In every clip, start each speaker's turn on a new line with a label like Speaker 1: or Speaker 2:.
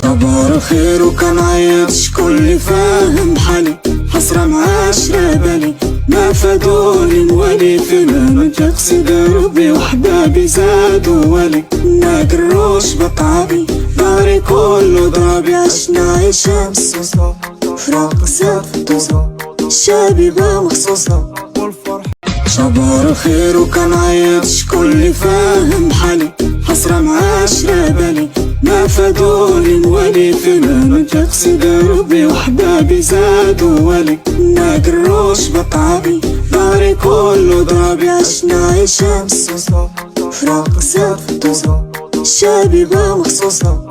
Speaker 1: صباح الخير وكان عيط شكون اللي فاهم حالي، حسرة معاشرة بالي ما فادوني نولي فين ما تقصد ربي وحبابي زادوا ولي ما قروش بطابي داري كله ضرابي عشنا عيشة مصوصة فراق سافة شابيبة مخصوصة صباح الخير وكان عيط شكون اللي فاهم حالي، حسرة معاشرة بالي ما فادوني نولي فين ما تقصد ربي وحبابي زادوا ولي ما قروش بطابي داري كله ضرابي عشنا عيشة مصوصة فراق سافة شابيبة مخصوصة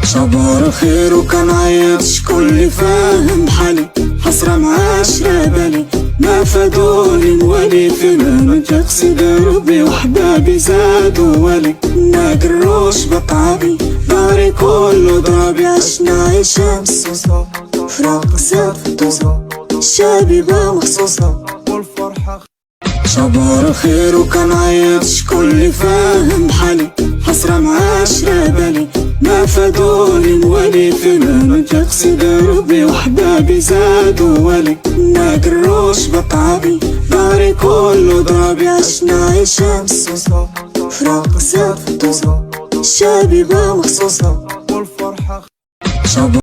Speaker 1: صباح الخير وكان عيط شكون اللي فاهم حالي، حسرة معاشرة بالي ما فادوني نولي فين ما تقصد ربي وحبابي زادوا ولي ما قروش بطابي داري كله ضرابي عشنا عيشة مصوصة فراق سافة شابيبة مخصوصة صباح الخير وكان عيط شكون اللي فاهم حالي، حسرة معاشرة بالي ما فادوني نولي فين ما تقصد ربي وحبابي زادوا ولي ما قروش بطابي داري كله ضرابي عشنا عيشة مصوصة فراق سافة شابيبة مخصوصة